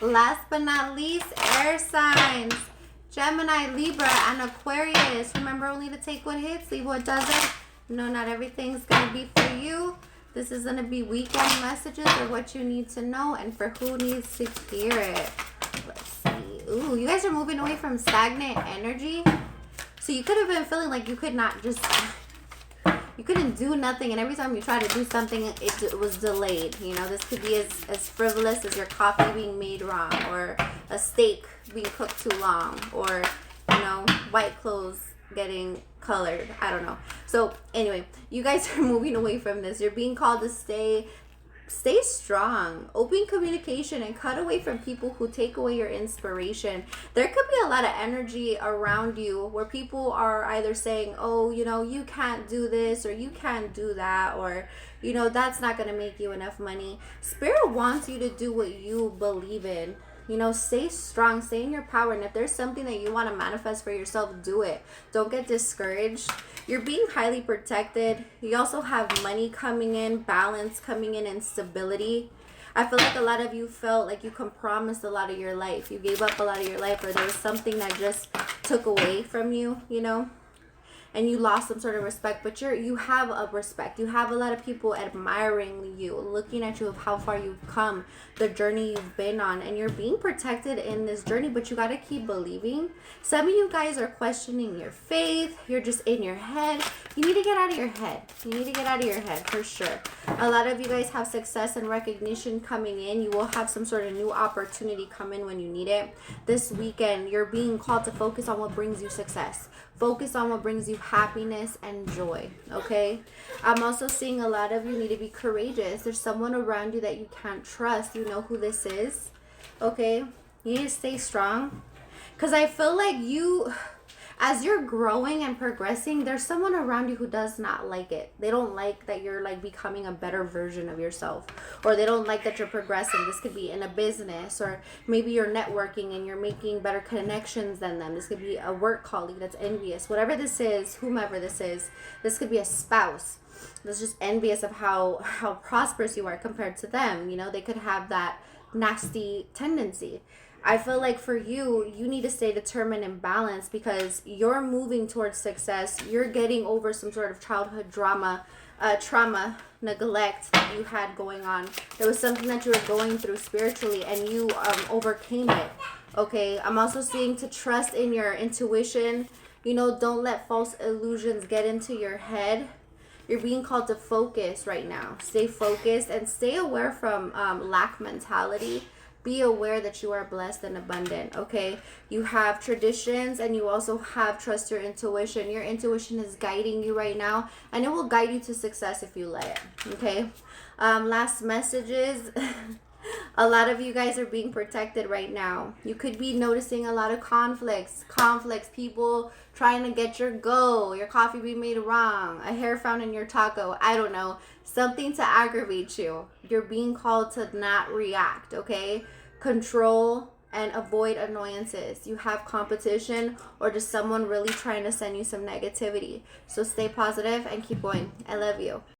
Last but not least, air signs. Gemini, Libra, and Aquarius. Remember only to take what hits, leave what doesn't. No, not everything's going to be for you. This is going to be weekend messages or what you need to know and for who needs to hear it. Let's see. Ooh, you guys are moving away from stagnant energy. So you could have been feeling like you could not just... You couldn't do nothing, and every time you tried to do something, it was delayed. You know, this could be as frivolous as your coffee being made wrong, or a steak being cooked too long, or, you know, white clothes getting colored. I don't know. So anyway, you guys are moving away from this. You're being called to stay strong, open communication, and cut away from people who take away your inspiration. There could be a lot of energy around you where people are either saying, oh, you know, you can't do this, or you can't do that, or, you know, that's not going to make you enough money. Spirit wants you to do what you believe in. You know, stay strong, stay in your power. And if there's something that you want to manifest for yourself, do it. Don't get discouraged. You're being highly protected. You also have money coming in, balance coming in, and stability. I feel like a lot of you felt like you compromised a lot of your life. You gave up a lot of your life, or there was something that just took away from you, you know, and you lost some sort of respect. But you have a respect. You have a lot of people admiring you, looking at you of how far you've come, the journey you've been on, and you're being protected in this journey. But you got to keep believing. Some of you guys are questioning your faith. You're just in your head. You need to get out of your head. You need to get out of your head for sure. A lot of you guys have success and recognition coming in. You will have some sort of new opportunity come in when you need it. This weekend, you're being called to focus on what brings you success. Focus on what brings you happiness and joy, okay? I'm also seeing a lot of you need to be courageous. There's someone around you that you can't trust. You know who this is, okay? You need to stay strong. Because I feel like you, as you're growing and progressing, there's someone around you who does not like it. They don't like that you're like becoming a better version of yourself, or they don't like that you're progressing. This could be in a business, or maybe you're networking and you're making better connections than them. This could be a work colleague that's envious. Whatever this is, whomever this is, this could be a spouse that's just envious of how prosperous you are compared to them. You know, they could have that nasty tendency. I feel like for you, you need to stay determined and balanced, because you're moving towards success. You're getting over some sort of childhood trauma, neglect that you had going on. There was something that you were going through spiritually, and you overcame it. Okay, I'm also seeing to trust in your intuition. You know, don't let false illusions get into your head. You're being called to focus right now. Stay focused and stay aware from lack mentality. Be aware that you are blessed and abundant, okay? You have traditions, and you also have trust your intuition. Your intuition is guiding you right now, and it will guide you to success if you let it, okay? Last messages. A lot of you guys are being protected right now. You could be noticing a lot of conflicts, people trying to get your your coffee being made wrong, a hair found in your taco, I don't know, something to aggravate you. You're being called to not react, okay? Control and avoid annoyances. You have competition, or just someone really trying to send you some negativity. So stay positive and keep going. I love you.